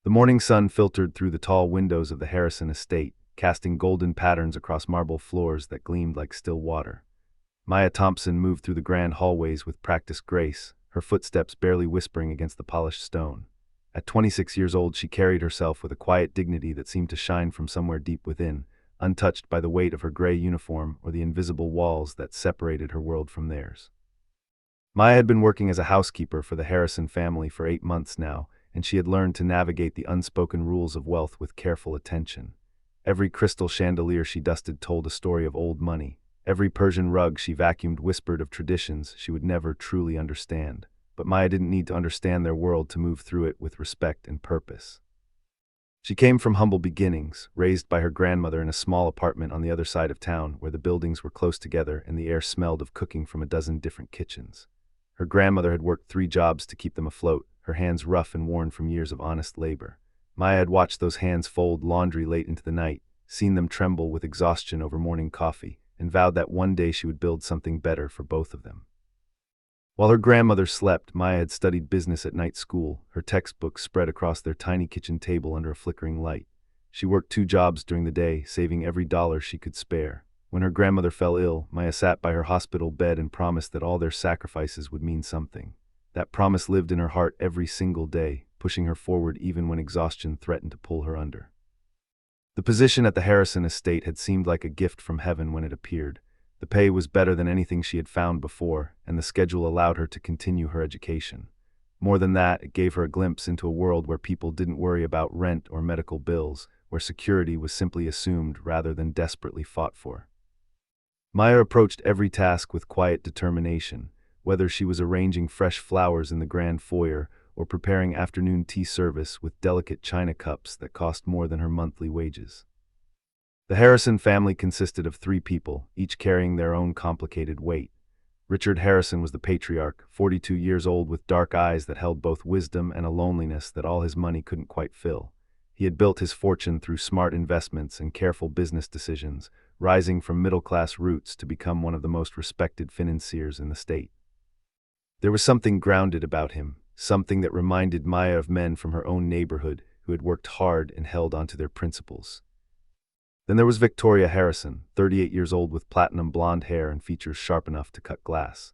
The morning sun filtered through the tall windows of the Harrison estate, casting golden patterns across marble floors that gleamed like still water. Maya Thompson moved through the grand hallways with practiced grace, her footsteps barely whispering against the polished stone. At 26 years old, she carried herself with a quiet dignity that seemed to shine from somewhere deep within, untouched by the weight of her gray uniform or the invisible walls that separated her world from theirs. Maya had been working as a housekeeper for the Harrison family for 8 months now, and she had learned to navigate the unspoken rules of wealth with careful attention. Every crystal chandelier she dusted told a story of old money. Every Persian rug she vacuumed whispered of traditions she would never truly understand. But Maya didn't need to understand their world to move through it with respect and purpose. She came from humble beginnings, raised by her grandmother in a small apartment on the other side of town where the buildings were close together and the air smelled of cooking from a dozen different kitchens. Her grandmother had worked 3 jobs to keep them afloat, her hands rough and worn from years of honest labor. Maya had watched those hands fold laundry late into the night, seen them tremble with exhaustion over morning coffee, and vowed that one day she would build something better for both of them. While her grandmother slept, Maya had studied business at night school, her textbooks spread across their tiny kitchen table under a flickering light. She worked 2 jobs during the day, saving every dollar she could spare. When her grandmother fell ill, Maya sat by her hospital bed and promised that all their sacrifices would mean something. That promise lived in her heart every single day, pushing her forward even when exhaustion threatened to pull her under. The position at the Harrison estate had seemed like a gift from heaven when it appeared. The pay was better than anything she had found before, and the schedule allowed her to continue her education. More than that, it gave her a glimpse into a world where people didn't worry about rent or medical bills, where security was simply assumed rather than desperately fought for. Maya approached every task with quiet determination, whether she was arranging fresh flowers in the grand foyer or preparing afternoon tea service with delicate china cups that cost more than her monthly wages. The Harrison family consisted of 3 people, each carrying their own complicated weight. Richard Harrison was the patriarch, 42 years old with dark eyes that held both wisdom and a loneliness that all his money couldn't quite fill. He had built his fortune through smart investments and careful business decisions, rising from middle-class roots to become one of the most respected financiers in the state. There was something grounded about him, something that reminded Maya of men from her own neighborhood who had worked hard and held onto their principles. Then there was Victoria Harrison, 38 years old with platinum blonde hair and features sharp enough to cut glass.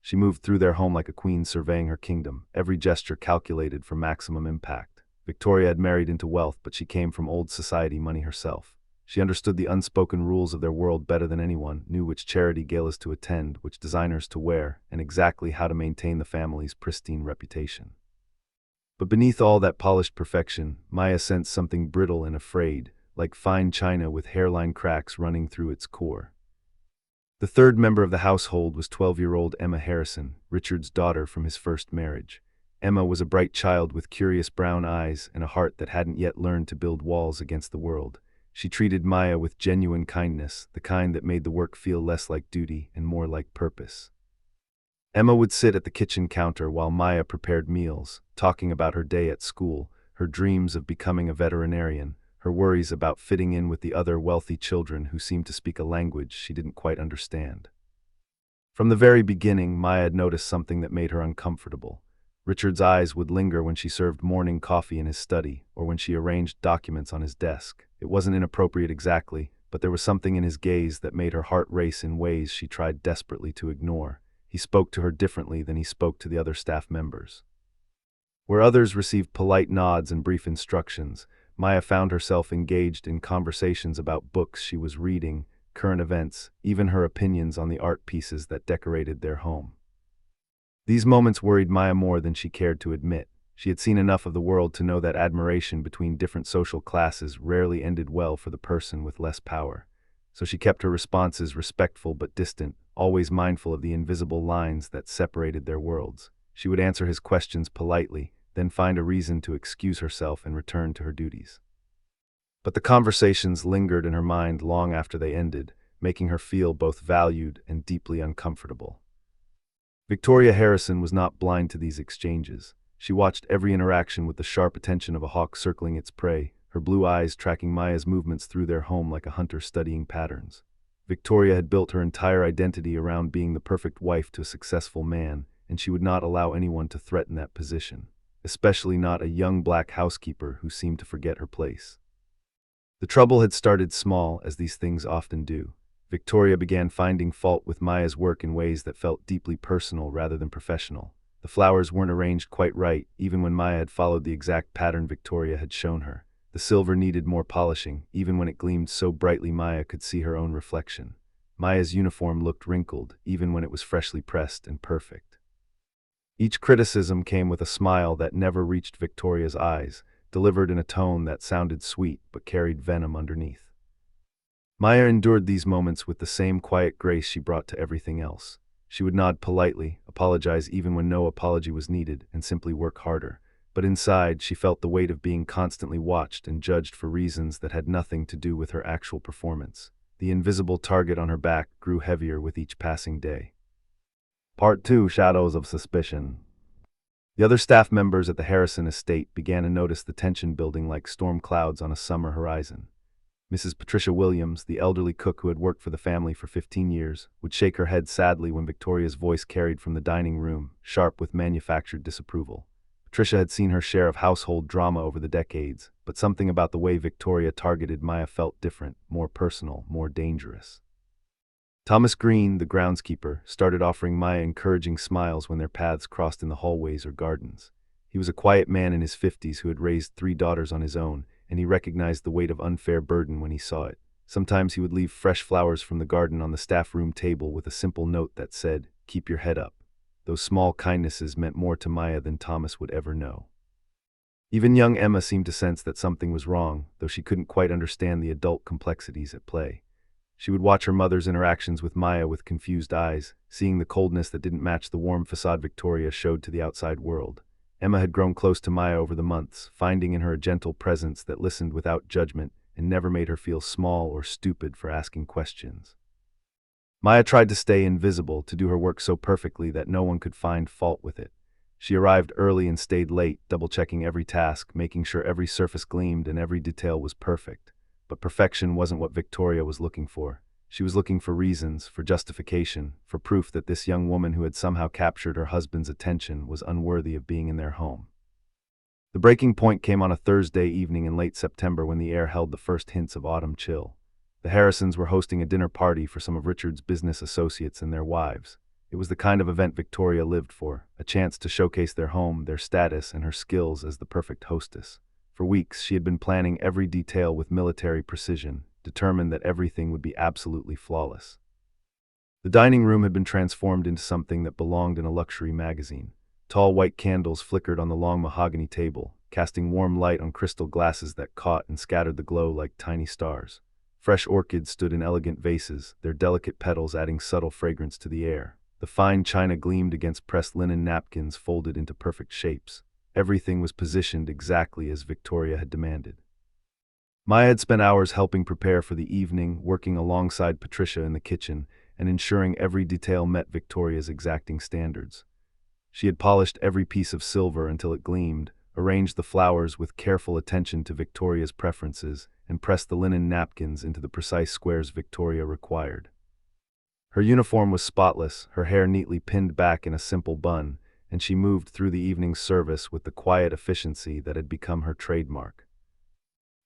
She moved through their home like a queen surveying her kingdom, every gesture calculated for maximum impact. Victoria had married into wealth, but she came from old society money herself. She understood the unspoken rules of their world better than anyone, knew which charity galas to attend, which designers to wear, and exactly how to maintain the family's pristine reputation. But beneath all that polished perfection, Maya sensed something brittle and afraid, like fine china with hairline cracks running through its core. The 3rd member of the household was 12-year-old Emma Harrison, Richard's daughter from his first marriage. Emma was a bright child with curious brown eyes and a heart that hadn't yet learned to build walls against the world. She treated Maya with genuine kindness, the kind that made the work feel less like duty and more like purpose. Emma would sit at the kitchen counter while Maya prepared meals, talking about her day at school, her dreams of becoming a veterinarian, her worries about fitting in with the other wealthy children who seemed to speak a language she didn't quite understand. From the very beginning, Maya had noticed something that made her uncomfortable. Richard's eyes would linger when she served morning coffee in his study, or when she arranged documents on his desk. It wasn't inappropriate exactly, but there was something in his gaze that made her heart race in ways she tried desperately to ignore. He spoke to her differently than he spoke to the other staff members. Where others received polite nods and brief instructions, Maya found herself engaged in conversations about books she was reading, current events, even her opinions on the art pieces that decorated their home. These moments worried Maya more than she cared to admit. She had seen enough of the world to know that admiration between different social classes rarely ended well for the person with less power. So she kept her responses respectful but distant, always mindful of the invisible lines that separated their worlds. She would answer his questions politely, then find a reason to excuse herself and return to her duties. But the conversations lingered in her mind long after they ended, making her feel both valued and deeply uncomfortable. Victoria Harrison was not blind to these exchanges. She watched every interaction with the sharp attention of a hawk circling its prey, her blue eyes tracking Maya's movements through their home like a hunter studying patterns. Victoria had built her entire identity around being the perfect wife to a successful man, and she would not allow anyone to threaten that position. especially not a young black housekeeper who seemed to forget her place. The trouble had started small, as these things often do. Victoria began finding fault with Maya's work in ways that felt deeply personal rather than professional. The flowers weren't arranged quite right, even when Maya had followed the exact pattern Victoria had shown her. The silver needed more polishing, even when it gleamed so brightly Maya could see her own reflection. Maya's uniform looked wrinkled, even when it was freshly pressed and perfect. Each criticism came with a smile that never reached Victoria's eyes, delivered in a tone that sounded sweet but carried venom underneath. Maya endured these moments with the same quiet grace she brought to everything else. She would nod politely, apologize even when no apology was needed, and simply work harder. But inside, she felt the weight of being constantly watched and judged for reasons that had nothing to do with her actual performance. The invisible target on her back grew heavier with each passing day. Part 2: Shadows of Suspicion. The other staff members at the Harrison estate began to notice the tension building like storm clouds on a summer horizon. Mrs. Patricia Williams, the elderly cook who had worked for the family for 15 years, would shake her head sadly when Victoria's voice carried from the dining room, sharp with manufactured disapproval. Patricia had seen her share of household drama over the decades, but something about the way Victoria targeted Maya felt different, more personal, more dangerous. Thomas Green, the groundskeeper, started offering Maya encouraging smiles when their paths crossed in the hallways or gardens. He was a quiet man in his 50s who had raised 3 daughters on his own, and he recognized the weight of unfair burden when he saw it. Sometimes he would leave fresh flowers from the garden on the staff room table with a simple note that said, "Keep your head up." Those small kindnesses meant more to Maya than Thomas would ever know. Even young Emma seemed to sense that something was wrong, though she couldn't quite understand the adult complexities at play. She would watch her mother's interactions with Maya with confused eyes, seeing the coldness that didn't match the warm facade Victoria showed to the outside world. Emma had grown close to Maya over the months, finding in her a gentle presence that listened without judgment and never made her feel small or stupid for asking questions. Maya tried to stay invisible, to do her work so perfectly that no one could find fault with it. She arrived early and stayed late, double-checking every task, making sure every surface gleamed and every detail was perfect. But perfection wasn't what Victoria was looking for. She was looking for reasons, for justification, for proof that this young woman who had somehow captured her husband's attention was unworthy of being in their home. The breaking point came on a Thursday evening in late September when the air held the first hints of autumn chill. The Harrisons were hosting a dinner party for some of Richard's business associates and their wives. It was the kind of event Victoria lived for, a chance to showcase their home, their status, and her skills as the perfect hostess. For weeks, she had been planning every detail with military precision, determined that everything would be absolutely flawless. The dining room had been transformed into something that belonged in a luxury magazine. Tall white candles flickered on the long mahogany table, casting warm light on crystal glasses that caught and scattered the glow like tiny stars. Fresh orchids stood in elegant vases, their delicate petals adding subtle fragrance to the air. The fine china gleamed against pressed linen napkins folded into perfect shapes. Everything was positioned exactly as Victoria had demanded. Maya had spent hours helping prepare for the evening, working alongside Patricia in the kitchen, and ensuring every detail met Victoria's exacting standards. She had polished every piece of silver until it gleamed, arranged the flowers with careful attention to Victoria's preferences, and pressed the linen napkins into the precise squares Victoria required. Her uniform was spotless, her hair neatly pinned back in a simple bun, and she moved through the evening's service with the quiet efficiency that had become her trademark.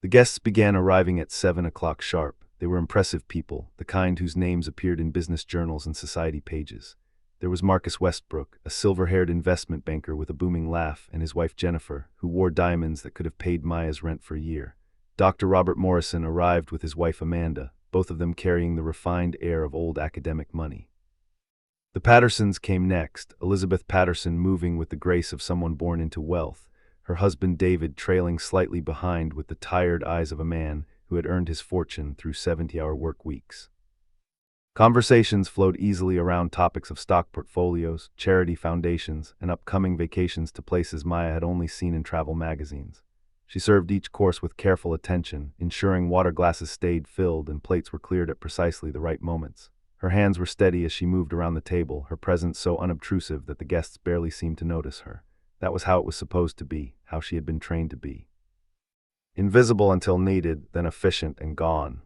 The guests began arriving at 7 o'clock sharp. They were impressive people, the kind whose names appeared in business journals and society pages. There was Marcus Westbrook, a silver-haired investment banker with a booming laugh, and his wife Jennifer, who wore diamonds that could have paid Maya's rent for a year. Dr. Robert Morrison arrived with his wife Amanda, both of them carrying the refined air of old academic money. The Pattersons came next, Elizabeth Patterson moving with the grace of someone born into wealth, her husband David trailing slightly behind with the tired eyes of a man who had earned his fortune through 70-hour work weeks. Conversations flowed easily around topics of stock portfolios, charity foundations, and upcoming vacations to places Maya had only seen in travel magazines. She served each course with careful attention, ensuring water glasses stayed filled and plates were cleared at precisely the right moments. Her hands were steady as she moved around the table, her presence so unobtrusive that the guests barely seemed to notice her. That was how it was supposed to be, how she had been trained to be. Invisible until needed, then efficient and gone.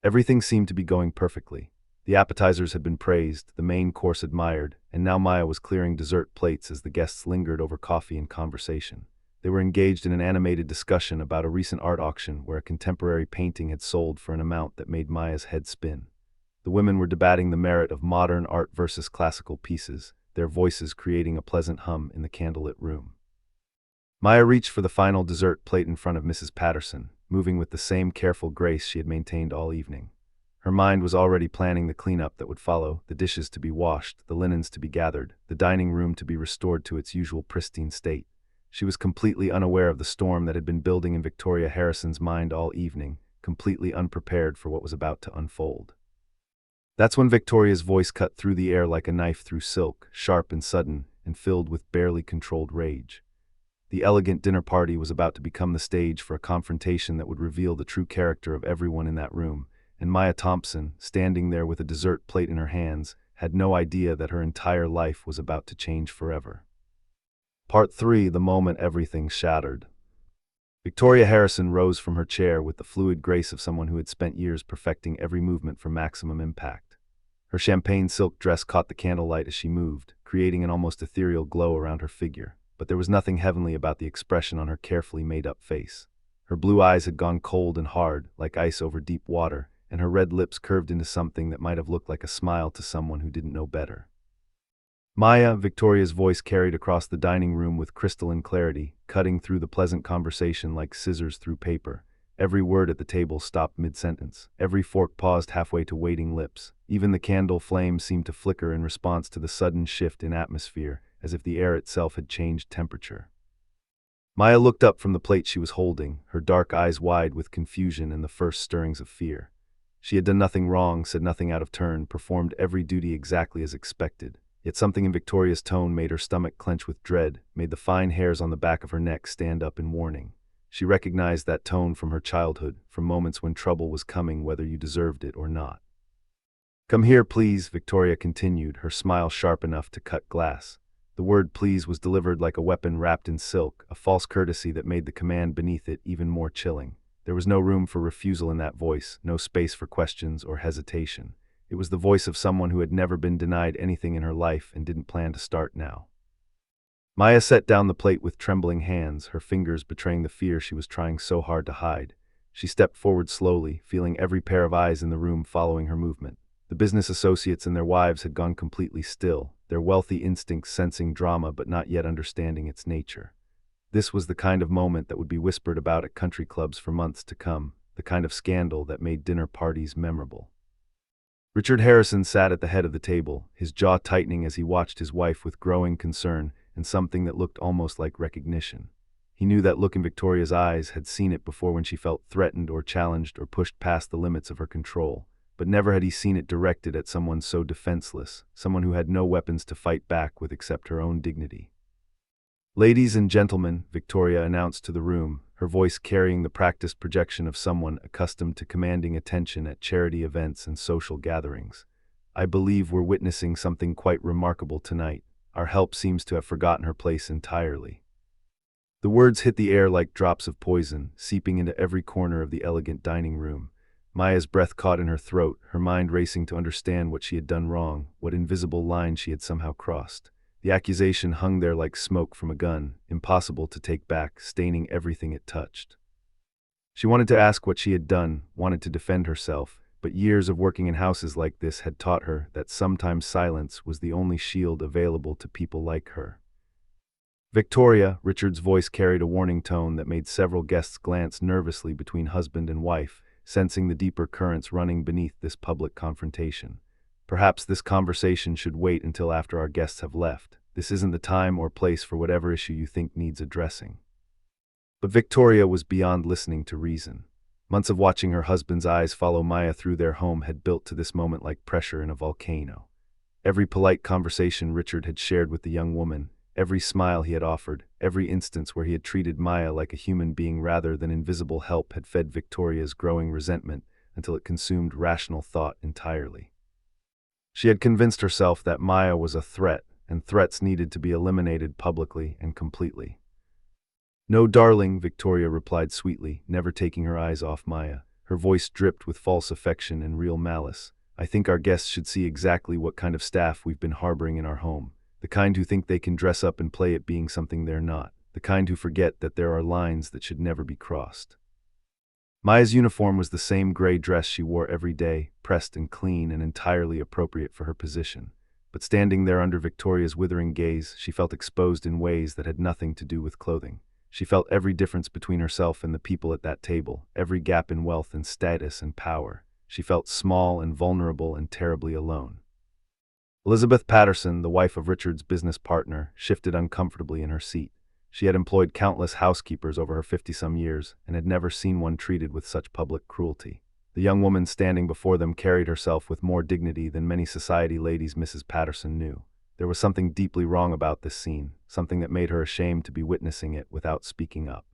Everything seemed to be going perfectly. The appetizers had been praised, the main course admired, and now Maya was clearing dessert plates as the guests lingered over coffee and conversation. They were engaged in an animated discussion about a recent art auction where a contemporary painting had sold for an amount that made Maya's head spin. The women were debating the merit of modern art versus classical pieces, their voices creating a pleasant hum in the candlelit room. Maya reached for the final dessert plate in front of Mrs. Patterson, moving with the same careful grace she had maintained all evening. Her mind was already planning the cleanup that would follow, the dishes to be washed, the linens to be gathered, the dining room to be restored to its usual pristine state. She was completely unaware of the storm that had been building in Victoria Harrison's mind all evening, completely unprepared for what was about to unfold. That's when Victoria's voice cut through the air like a knife through silk, sharp and sudden, and filled with barely controlled rage. The elegant dinner party was about to become the stage for a confrontation that would reveal the true character of everyone in that room, and Maya Thompson, standing there with a dessert plate in her hands, had no idea that her entire life was about to change forever. Part 3: The moment everything shattered. Victoria Harrison rose from her chair with the fluid grace of someone who had spent years perfecting every movement for maximum impact. Her champagne silk dress caught the candlelight as she moved, creating an almost ethereal glow around her figure. But there was nothing heavenly about the expression on her carefully made-up face. Her blue eyes had gone cold and hard, like ice over deep water, and her red lips curved into something that might have looked like a smile to someone who didn't know better. Maya, Victoria's voice carried across the dining room with crystalline clarity, cutting through the pleasant conversation like scissors through paper. Every word at the table stopped mid-sentence. Every fork paused halfway to waiting lips. Even the candle flame seemed to flicker in response to the sudden shift in atmosphere, as if the air itself had changed temperature. Maya looked up from the plate she was holding, her dark eyes wide with confusion and the first stirrings of fear. She had done nothing wrong, said nothing out of turn, performed every duty exactly as expected. Yet something in Victoria's tone made her stomach clench with dread, made the fine hairs on the back of her neck stand up in warning. She recognized that tone from her childhood, from moments when trouble was coming whether you deserved it or not. "Come here, please," Victoria continued, her smile sharp enough to cut glass. The word please was delivered like a weapon wrapped in silk, a false courtesy that made the command beneath it even more chilling. There was no room for refusal in that voice, no space for questions or hesitation. It was the voice of someone who had never been denied anything in her life and didn't plan to start now. Maya set down the plate with trembling hands, her fingers betraying the fear she was trying so hard to hide. She stepped forward slowly, feeling every pair of eyes in the room following her movement. The business associates and their wives had gone completely still, their wealthy instincts sensing drama but not yet understanding its nature. This was the kind of moment that would be whispered about at country clubs for months to come, the kind of scandal that made dinner parties memorable. Richard Harrison sat at the head of the table, his jaw tightening as he watched his wife with growing concern and something that looked almost like recognition. He knew that look in Victoria's eyes, had seen it before when she felt threatened or challenged or pushed past the limits of her control. But never had he seen it directed at someone so defenseless, someone who had no weapons to fight back with except her own dignity. "Ladies and gentlemen," Victoria announced to the room, her voice carrying the practiced projection of someone accustomed to commanding attention at charity events and social gatherings. "I believe we're witnessing something quite remarkable tonight. Our help seems to have forgotten her place entirely." The words hit the air like drops of poison, seeping into every corner of the elegant dining room. Maya's breath caught in her throat, her mind racing to understand what she had done wrong, what invisible line she had somehow crossed. The accusation hung there like smoke from a gun, impossible to take back, staining everything it touched. She wanted to ask what she had done, wanted to defend herself, but years of working in houses like this had taught her that sometimes silence was the only shield available to people like her. "Victoria," Richard's voice carried a warning tone that made several guests glance nervously between husband and wife, sensing the deeper currents running beneath this public confrontation. "Perhaps this conversation should wait until after our guests have left. This isn't the time or place for whatever issue you think needs addressing." But Victoria was beyond listening to reason. Months of watching her husband's eyes follow Maya through their home had built to this moment like pressure in a volcano. Every polite conversation Richard had shared with the young woman, every smile he had offered, every instance where he had treated Maya like a human being rather than invisible help had fed Victoria's growing resentment until it consumed rational thought entirely. She had convinced herself that Maya was a threat, and threats needed to be eliminated publicly and completely. "No, darling," Victoria replied sweetly, never taking her eyes off Maya. Her voice dripped with false affection and real malice. I think our guests should see exactly what kind of staff we've been harboring in our home. The kind who think they can dress up and play at being something they're not. The kind who forget that there are lines that should never be crossed. Maya's uniform was the same gray dress she wore every day, pressed and clean and entirely appropriate for her position. But standing there under Victoria's withering gaze, she felt exposed in ways that had nothing to do with clothing. She felt every difference between herself and the people at that table, every gap in wealth and status and power. She felt small and vulnerable and terribly alone. Elizabeth Patterson, the wife of Richard's business partner, shifted uncomfortably in her seat. She had employed countless housekeepers over her 50-some years and had never seen one treated with such public cruelty. The young woman standing before them carried herself with more dignity than many society ladies Mrs. Patterson knew. There was something deeply wrong about this scene, something that made her ashamed to be witnessing it without speaking up.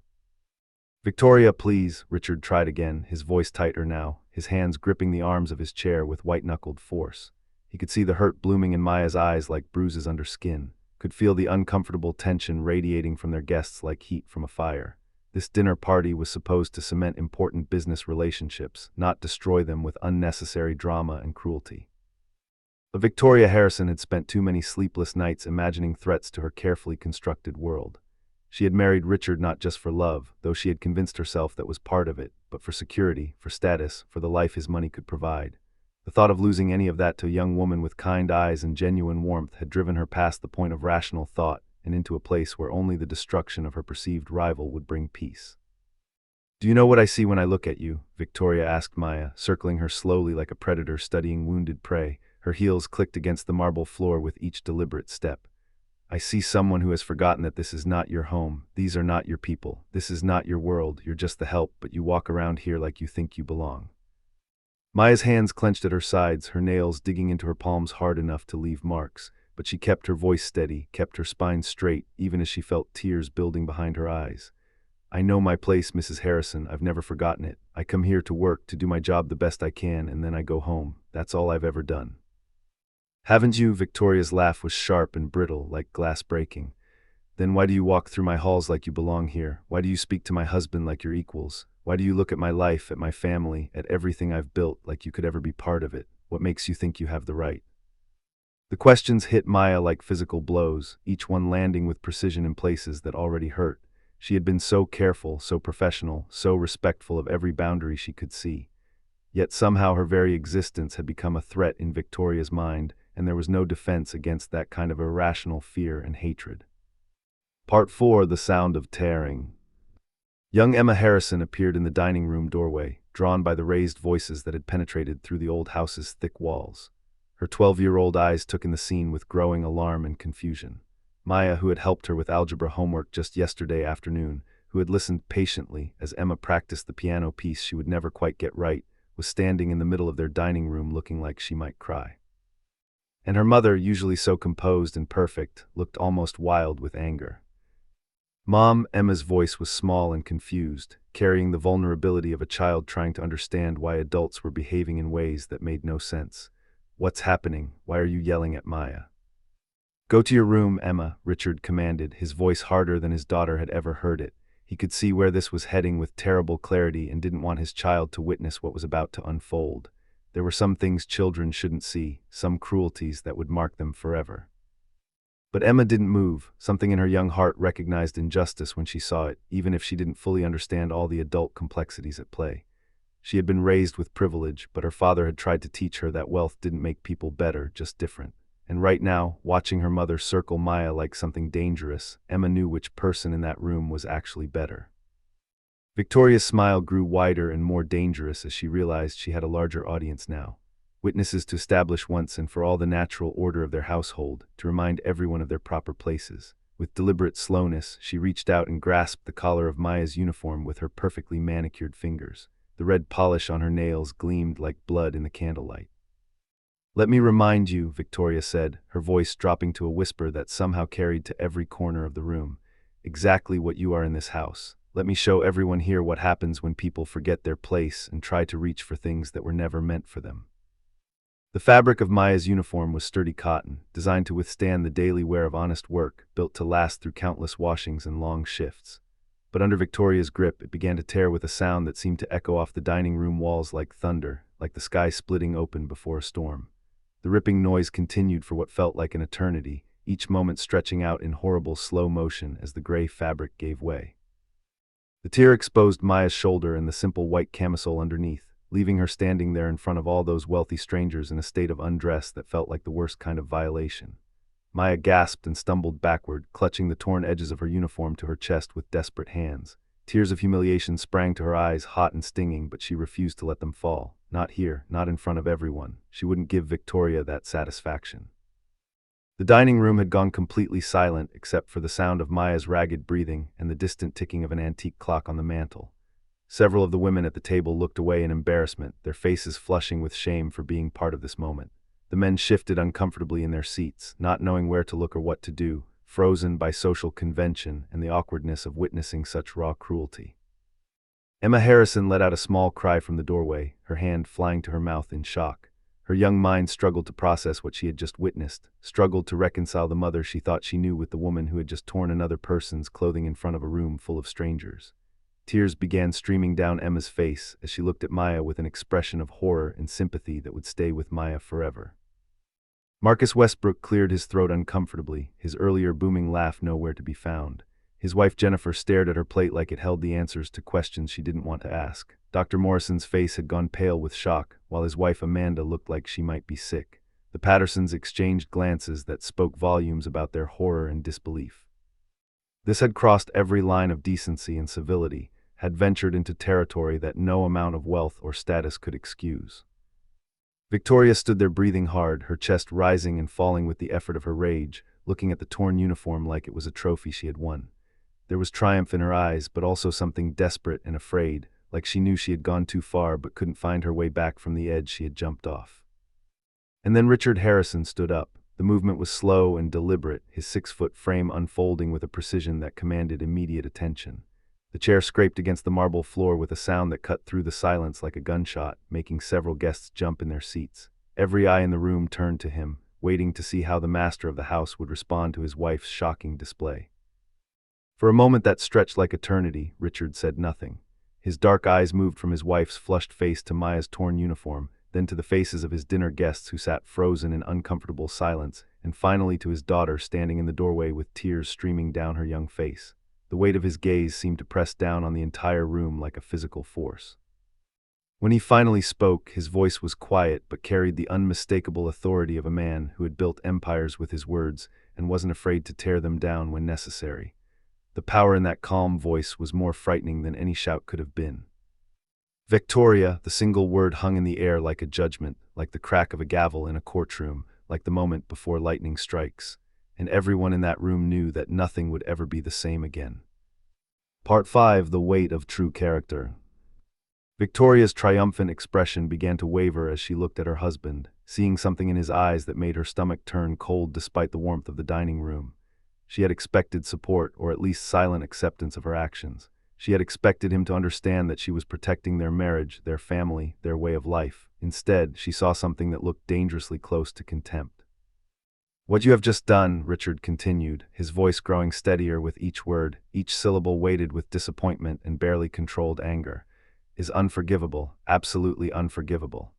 "Victoria, please," Richard tried again, his voice tighter now, his hands gripping the arms of his chair with white-knuckled force. He could see the hurt blooming in Maya's eyes like bruises under skin, could feel the uncomfortable tension radiating from their guests like heat from a fire. This dinner party was supposed to cement important business relationships, not destroy them with unnecessary drama and cruelty. But Victoria Harrison had spent too many sleepless nights imagining threats to her carefully constructed world. She had married Richard not just for love, though she had convinced herself that was part of it, but for security, for status, for the life his money could provide. The thought of losing any of that to a young woman with kind eyes and genuine warmth had driven her past the point of rational thought and into a place where only the destruction of her perceived rival would bring peace. "Do you know what I see when I look at you?" Victoria asked Maya, circling her slowly like a predator studying wounded prey. Her heels clicked against the marble floor with each deliberate step. "I see someone who has forgotten that this is not your home. These are not your people. This is not your world. You're just the help, but you walk around here like you think you belong." Maya's hands clenched at her sides, her nails digging into her palms hard enough to leave marks, but she kept her voice steady, kept her spine straight, even as she felt tears building behind her eyes. "I know my place, Mrs. Harrison. I've never forgotten it. I come here to work, to do my job the best I can, and then I go home. That's all I've ever done." "Haven't you?" Victoria's laugh was sharp and brittle, like glass breaking. "Then why do you walk through my halls like you belong here? Why do you speak to my husband like you're equals? Why do you look at my life, at my family, at everything I've built like you could ever be part of it? What makes you think you have the right?" The questions hit Maya like physical blows, each one landing with precision in places that already hurt. She had been so careful, so professional, so respectful of every boundary she could see. Yet somehow her very existence had become a threat in Victoria's mind, and there was no defense against that kind of irrational fear and hatred. Part 4: The Sound of Tearing. Young Emma Harrison appeared in the dining room doorway, drawn by the raised voices that had penetrated through the old house's thick walls. Her 12-year-old eyes took in the scene with growing alarm and confusion. Maya, who had helped her with algebra homework just yesterday afternoon, who had listened patiently as Emma practiced the piano piece she would never quite get right, was standing in the middle of their dining room looking like she might cry. And her mother, usually so composed and perfect, looked almost wild with anger. "Mom," Emma's voice was small and confused, carrying the vulnerability of a child trying to understand why adults were behaving in ways that made no sense. "What's happening? Why are you yelling at Maya?" "Go to your room, Emma," Richard commanded, his voice harder than his daughter had ever heard it. He could see where this was heading with terrible clarity and didn't want his child to witness what was about to unfold. There were some things children shouldn't see, some cruelties that would mark them forever. But Emma didn't move. Something in her young heart recognized injustice when she saw it, even if she didn't fully understand all the adult complexities at play. She had been raised with privilege, but her father had tried to teach her that wealth didn't make people better, just different. And right now, watching her mother circle Maya like something dangerous, Emma knew which person in that room was actually better. Victoria's smile grew wider and more dangerous as she realized she had a larger audience now. Witnesses to establish once and for all the natural order of their household, to remind everyone of their proper places. With deliberate slowness, she reached out and grasped the collar of Maya's uniform with her perfectly manicured fingers. The red polish on her nails gleamed like blood in the candlelight. "Let me remind you," Victoria said, her voice dropping to a whisper that somehow carried to every corner of the room, "exactly what you are in this house. Let me show everyone here what happens when people forget their place and try to reach for things that were never meant for them." The fabric of Maya's uniform was sturdy cotton, designed to withstand the daily wear of honest work, built to last through countless washings and long shifts. But under Victoria's grip, it began to tear with a sound that seemed to echo off the dining room walls like thunder, like the sky splitting open before a storm. The ripping noise continued for what felt like an eternity, each moment stretching out in horrible slow motion as the gray fabric gave way. The tear exposed Maya's shoulder and the simple white camisole underneath, leaving her standing there in front of all those wealthy strangers in a state of undress that felt like the worst kind of violation. Maya gasped and stumbled backward, clutching the torn edges of her uniform to her chest with desperate hands. Tears of humiliation sprang to her eyes, hot and stinging, but she refused to let them fall. Not here, not in front of everyone. She wouldn't give Victoria that satisfaction. The dining room had gone completely silent except for the sound of Maya's ragged breathing and the distant ticking of an antique clock on the mantel. Several of the women at the table looked away in embarrassment, their faces flushing with shame for being part of this moment. The men shifted uncomfortably in their seats, not knowing where to look or what to do, frozen by social convention and the awkwardness of witnessing such raw cruelty. Emma Harrison let out a small cry from the doorway, her hand flying to her mouth in shock. Her young mind struggled to process what she had just witnessed, struggled to reconcile the mother she thought she knew with the woman who had just torn another person's clothing in front of a room full of strangers. Tears began streaming down Emma's face as she looked at Maya with an expression of horror and sympathy that would stay with Maya forever. Marcus Westbrook cleared his throat uncomfortably, his earlier booming laugh nowhere to be found. His wife Jennifer stared at her plate like it held the answers to questions she didn't want to ask. Dr. Morrison's face had gone pale with shock, while his wife Amanda looked like she might be sick. The Pattersons exchanged glances that spoke volumes about their horror and disbelief. This had crossed every line of decency and civility, had ventured into territory that no amount of wealth or status could excuse. Victoria stood there breathing hard, her chest rising and falling with the effort of her rage, looking at the torn uniform like it was a trophy she had won. There was triumph in her eyes, but also something desperate and afraid, like she knew she had gone too far but couldn't find her way back from the edge she had jumped off. And then Richard Harrison stood up. The movement was slow and deliberate, his 6-foot frame unfolding with a precision that commanded immediate attention. The chair scraped against the marble floor with a sound that cut through the silence like a gunshot, making several guests jump in their seats. Every eye in the room turned to him, waiting to see how the master of the house would respond to his wife's shocking display. For a moment that stretched like eternity, Richard said nothing. His dark eyes moved from his wife's flushed face to Maya's torn uniform, then to the faces of his dinner guests who sat frozen in uncomfortable silence, and finally to his daughter standing in the doorway with tears streaming down her young face. The weight of his gaze seemed to press down on the entire room like a physical force. When he finally spoke, his voice was quiet but carried the unmistakable authority of a man who had built empires with his words and wasn't afraid to tear them down when necessary. The power in that calm voice was more frightening than any shout could have been. Victoria, the single word hung in the air like a judgment, like the crack of a gavel in a courtroom, like the moment before lightning strikes. And everyone in that room knew that nothing would ever be the same again. Part 5: The Weight of True Character. Victoria's triumphant expression began to waver as she looked at her husband, seeing something in his eyes that made her stomach turn cold despite the warmth of the dining room. She had expected support, or at least silent acceptance of her actions. She had expected him to understand that she was protecting their marriage, their family, their way of life. Instead, she saw something that looked dangerously close to contempt. "What you have just done," Richard continued, his voice growing steadier with each word, each syllable weighted with disappointment and barely controlled anger, "is unforgivable, absolutely unforgivable."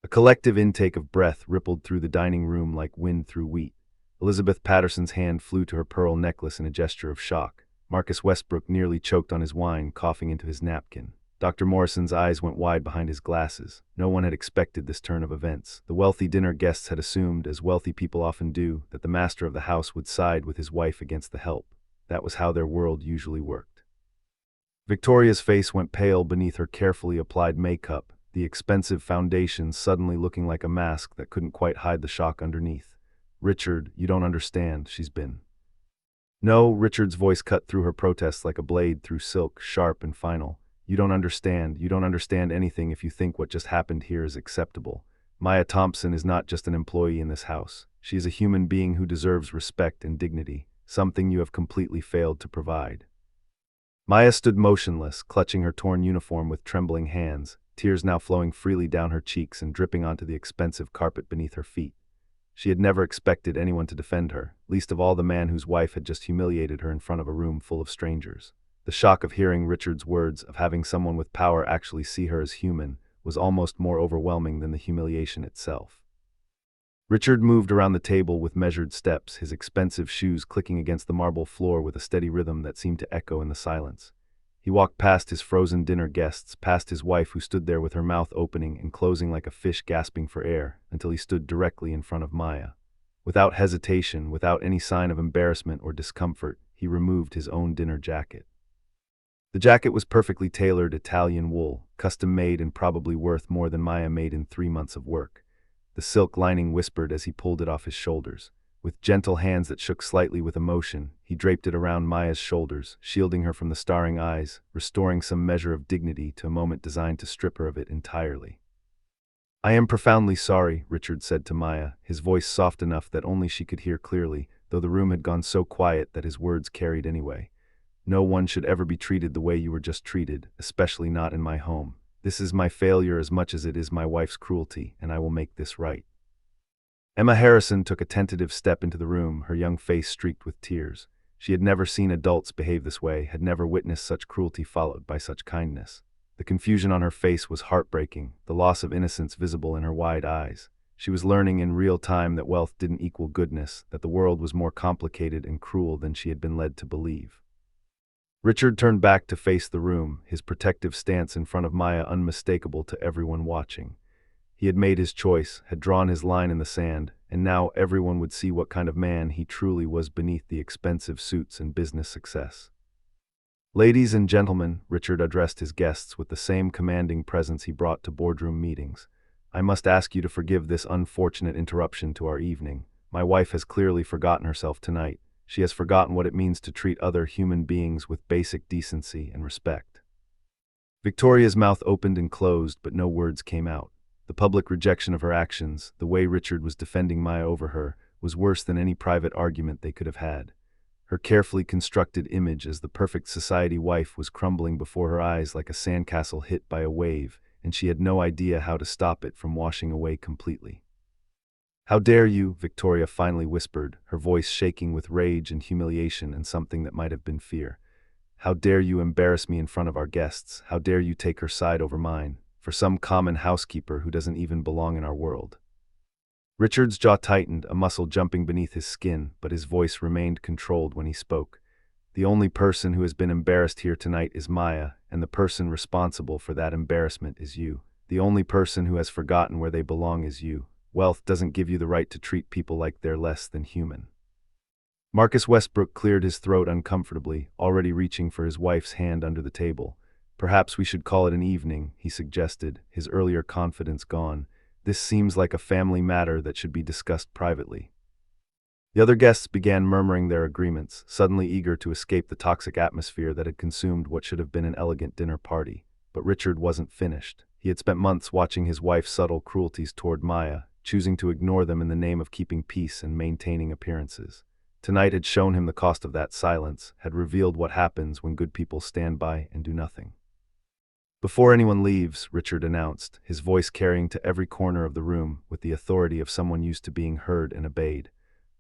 A collective intake of breath rippled through the dining room like wind through wheat. Elizabeth Patterson's hand flew to her pearl necklace in a gesture of shock. Marcus Westbrook nearly choked on his wine, coughing into his napkin. Dr. Morrison's eyes went wide behind his glasses. No one had expected this turn of events. The wealthy dinner guests had assumed, as wealthy people often do, that the master of the house would side with his wife against the help. That was how their world usually worked. Victoria's face went pale beneath her carefully applied makeup, the expensive foundation suddenly looking like a mask that couldn't quite hide the shock underneath. "Richard, you don't understand," she's been. "No," Richard's voice cut through her protests like a blade through silk, sharp and final. You don't understand anything if you think what just happened here is acceptable. Maya Thompson is not just an employee in this house. She is a human being who deserves respect and dignity, something you have completely failed to provide." Maya stood motionless, clutching her torn uniform with trembling hands, tears now flowing freely down her cheeks and dripping onto the expensive carpet beneath her feet. She had never expected anyone to defend her, least of all the man whose wife had just humiliated her in front of a room full of strangers. The shock of hearing Richard's words, of having someone with power actually see her as human, was almost more overwhelming than the humiliation itself. Richard moved around the table with measured steps, his expensive shoes clicking against the marble floor with a steady rhythm that seemed to echo in the silence. He walked past his frozen dinner guests, past his wife who stood there with her mouth opening and closing like a fish gasping for air, until he stood directly in front of Maya. Without hesitation, without any sign of embarrassment or discomfort, he removed his own dinner jacket. The jacket was perfectly tailored Italian wool, custom-made and probably worth more than Maya made in 3 months of work. The silk lining whispered as he pulled it off his shoulders. With gentle hands that shook slightly with emotion, he draped it around Maya's shoulders, shielding her from the staring eyes, restoring some measure of dignity to a moment designed to strip her of it entirely. "I am profoundly sorry," Richard said to Maya, his voice soft enough that only she could hear clearly, though the room had gone so quiet that his words carried anyway. "No one should ever be treated the way you were just treated, especially not in my home. This is my failure as much as it is my wife's cruelty, and I will make this right." Emma Harrison took a tentative step into the room, her young face streaked with tears. She had never seen adults behave this way, had never witnessed such cruelty followed by such kindness. The confusion on her face was heartbreaking, the loss of innocence visible in her wide eyes. She was learning in real time that wealth didn't equal goodness, that the world was more complicated and cruel than she had been led to believe. Richard turned back to face the room, his protective stance in front of Maya unmistakable to everyone watching. He had made his choice, had drawn his line in the sand, and now everyone would see what kind of man he truly was beneath the expensive suits and business success. "Ladies and gentlemen," Richard addressed his guests with the same commanding presence he brought to boardroom meetings, "I must ask you to forgive this unfortunate interruption to our evening. My wife has clearly forgotten herself tonight. She has forgotten what it means to treat other human beings with basic decency and respect." Victoria's mouth opened and closed, but no words came out. The public rejection of her actions, the way Richard was defending Maya over her, was worse than any private argument they could have had. Her carefully constructed image as the perfect society wife was crumbling before her eyes like a sandcastle hit by a wave, and she had no idea how to stop it from washing away completely. "How dare you," Victoria finally whispered, her voice shaking with rage and humiliation and something that might have been fear. "How dare you embarrass me in front of our guests? How dare you take her side over mine, for some common housekeeper who doesn't even belong in our world?" Richard's jaw tightened, a muscle jumping beneath his skin, but his voice remained controlled when he spoke. "The only person who has been embarrassed here tonight is Maya, and the person responsible for that embarrassment is you. The only person who has forgotten where they belong is you. Wealth doesn't give you the right to treat people like they're less than human." Marcus Westbrook cleared his throat uncomfortably, already reaching for his wife's hand under the table. "Perhaps we should call it an evening," he suggested, his earlier confidence gone. "This seems like a family matter that should be discussed privately." The other guests began murmuring their agreements, suddenly eager to escape the toxic atmosphere that had consumed what should have been an elegant dinner party. But Richard wasn't finished. He had spent months watching his wife's subtle cruelties toward Maya, choosing to ignore them in the name of keeping peace and maintaining appearances. Tonight had shown him the cost of that silence, had revealed what happens when good people stand by and do nothing. "Before anyone leaves," Richard announced, his voice carrying to every corner of the room with the authority of someone used to being heard and obeyed,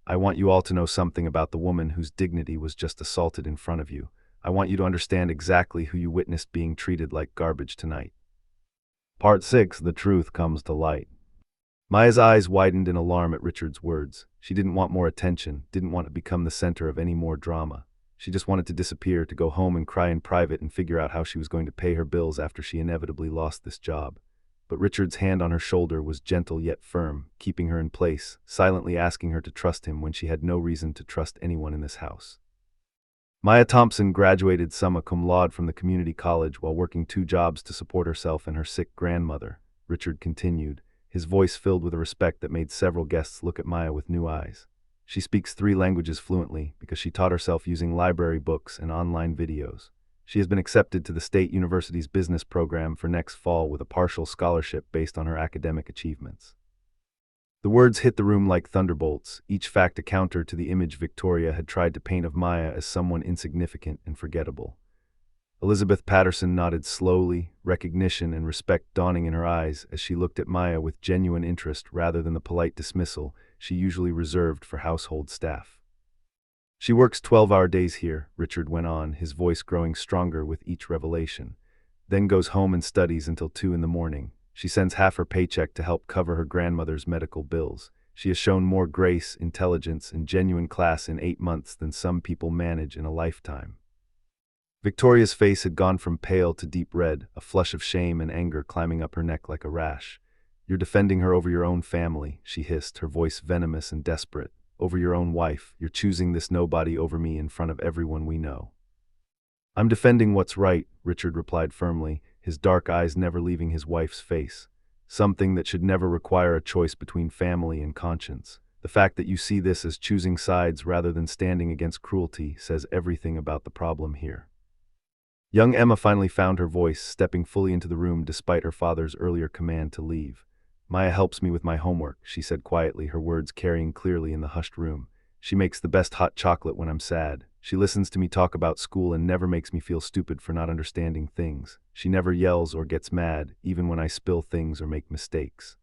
"I want you all to know something about the woman whose dignity was just assaulted in front of you. I want you to understand exactly who you witnessed being treated like garbage tonight." Part 6: The Truth Comes to Light. Maya's eyes widened in alarm at Richard's words. She didn't want more attention, didn't want to become the center of any more drama. She just wanted to disappear, to go home and cry in private and figure out how she was going to pay her bills after she inevitably lost this job. But Richard's hand on her shoulder was gentle yet firm, keeping her in place, silently asking her to trust him when she had no reason to trust anyone in this house. Maya Thompson graduated summa cum laude from the community college while working 2 jobs to support herself and her sick grandmother, Richard continued, his voice filled with a respect that made several guests look at Maya with new eyes. "She speaks 3 languages fluently because she taught herself using library books and online videos. She has been accepted to the State University's business program for next fall with a partial scholarship based on her academic achievements." The words hit the room like thunderbolts, each fact a counter to the image Victoria had tried to paint of Maya as someone insignificant and forgettable. Elizabeth Patterson nodded slowly, recognition and respect dawning in her eyes as she looked at Maya with genuine interest rather than the polite dismissal she usually reserved for household staff. She works 12-hour days here, Richard went on, his voice growing stronger with each revelation. Then goes home and studies until 2 in the morning. She sends half her paycheck to help cover her grandmother's medical bills. She has shown more grace, intelligence, and genuine class in 8 months than some people manage in a lifetime. Victoria's face had gone from pale to deep red, a flush of shame and anger climbing up her neck like a rash. "You're defending her over your own family," she hissed, her voice venomous and desperate. "Over your own wife. You're choosing this nobody over me in front of everyone we know." "I'm defending what's right," Richard replied firmly, his dark eyes never leaving his wife's face. "Something that should never require a choice between family and conscience. The fact that you see this as choosing sides rather than standing against cruelty says everything about the problem here." Young Emma finally found her voice, stepping fully into the room despite her father's earlier command to leave. "Maya helps me with my homework," she said quietly, her words carrying clearly in the hushed room. "She makes the best hot chocolate when I'm sad. She listens to me talk about school and never makes me feel stupid for not understanding things. She never yells or gets mad, even when I spill things or make mistakes."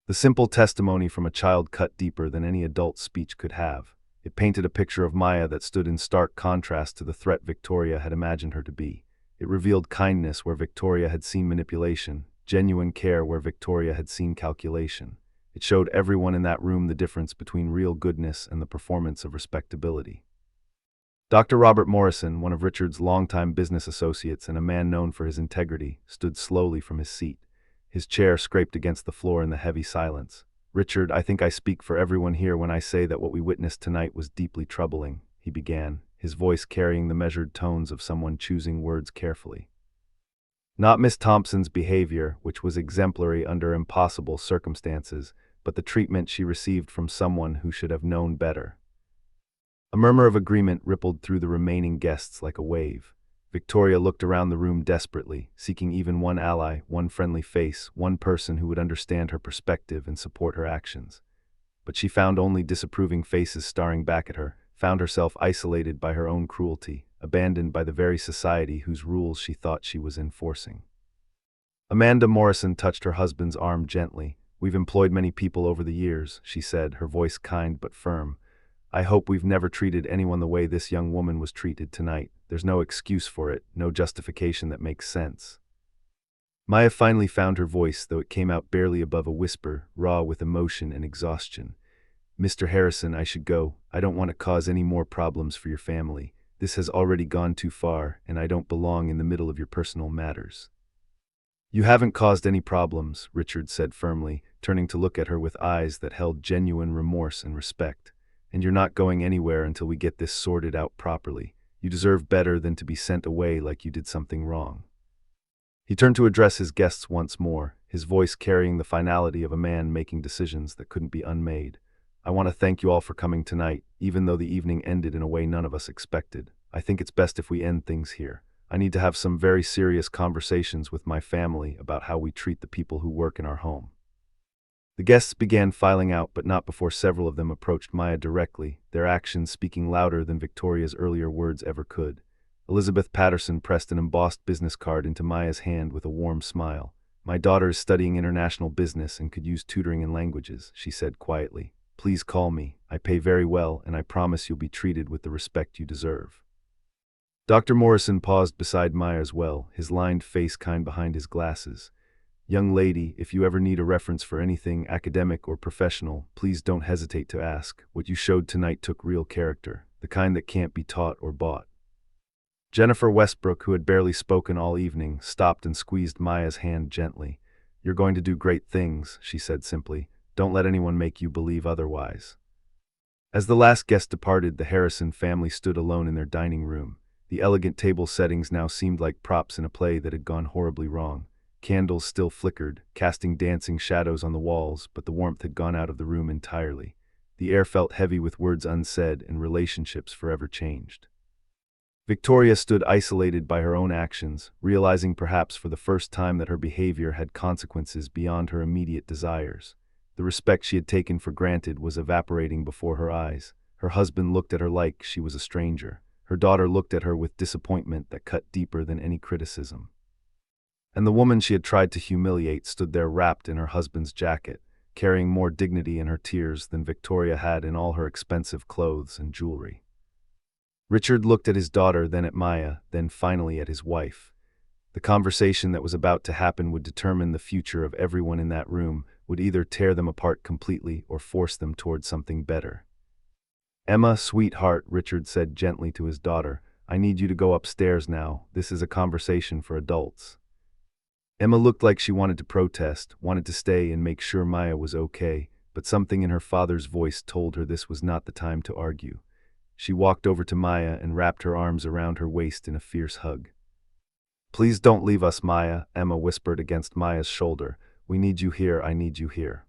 The simple testimony from a child cut deeper than any adult speech could have. It painted a picture of Maya that stood in stark contrast to the threat Victoria had imagined her to be. It revealed kindness where Victoria had seen manipulation, genuine care where Victoria had seen calculation. It showed everyone in that room the difference between real goodness and the performance of respectability. Dr. Robert Morrison, one of Richard's longtime business associates and a man known for his integrity, stood slowly from his seat. His chair scraped against the floor in the heavy silence. "Richard, I think I speak for everyone here when I say that what we witnessed tonight was deeply troubling," he began, his voice carrying the measured tones of someone choosing words carefully. "Not Miss Thompson's behavior, which was exemplary under impossible circumstances, but the treatment she received from someone who should have known better." A murmur of agreement rippled through the remaining guests like a wave. Victoria looked around the room desperately, seeking even one ally, one friendly face, one person who would understand her perspective and support her actions. But she found only disapproving faces staring back at her, found herself isolated by her own cruelty, abandoned by the very society whose rules she thought she was enforcing. Amanda Morrison touched her husband's arm gently. "We've employed many people over the years," she said, her voice kind but firm. "I hope we've never treated anyone the way this young woman was treated tonight. There's no excuse for it, no justification that makes sense." Maya finally found her voice, though it came out barely above a whisper, raw with emotion and exhaustion. "Mr. Harrison, I should go. I don't want to cause any more problems for your family. This has already gone too far, and I don't belong in the middle of your personal matters." "You haven't caused any problems," Richard said firmly, turning to look at her with eyes that held genuine remorse and respect. "And you're not going anywhere until we get this sorted out properly. You deserve better than to be sent away like you did something wrong." He turned to address his guests once more, his voice carrying the finality of a man making decisions that couldn't be unmade. "I want to thank you all for coming tonight, even though the evening ended in a way none of us expected. I think it's best if we end things here. I need to have some very serious conversations with my family about how we treat the people who work in our home." The guests began filing out, but not before several of them approached Maya directly, their actions speaking louder than Victoria's earlier words ever could. Elizabeth Patterson pressed an embossed business card into Maya's hand with a warm smile. "My daughter is studying international business and could use tutoring in languages," she said quietly. "Please call me. I pay very well, and I promise you'll be treated with the respect you deserve." Dr. Morrison paused beside Maya as well, his lined face kind behind his glasses. "Young lady, if you ever need a reference for anything academic or professional, please don't hesitate to ask. What you showed tonight took real character, the kind that can't be taught or bought." Jennifer Westbrook, who had barely spoken all evening, stopped and squeezed Maya's hand gently. "You're going to do great things," she said simply. "Don't let anyone make you believe otherwise." As the last guest departed, the Harrison family stood alone in their dining room. The elegant table settings now seemed like props in a play that had gone horribly wrong. Candles still flickered, casting dancing shadows on the walls, but the warmth had gone out of the room entirely. The air felt heavy with words unsaid and relationships forever changed. Victoria stood isolated by her own actions, realizing perhaps for the first time that her behavior had consequences beyond her immediate desires. The respect she had taken for granted was evaporating before her eyes. Her husband looked at her like she was a stranger. Her daughter looked at her with disappointment that cut deeper than any criticism. And the woman she had tried to humiliate stood there wrapped in her husband's jacket, carrying more dignity in her tears than Victoria had in all her expensive clothes and jewelry. Richard looked at his daughter, then at Maya, then finally at his wife. The conversation that was about to happen would determine the future of everyone in that room, would either tear them apart completely or force them towards something better. "Emma, sweetheart," Richard said gently to his daughter, "I need you to go upstairs now. This is a conversation for adults." Emma looked like she wanted to protest, wanted to stay and make sure Maya was okay, but something in her father's voice told her this was not the time to argue. She walked over to Maya and wrapped her arms around her waist in a fierce hug. "Please don't leave us, Maya," Emma whispered against Maya's shoulder. "We need you here, I need you here."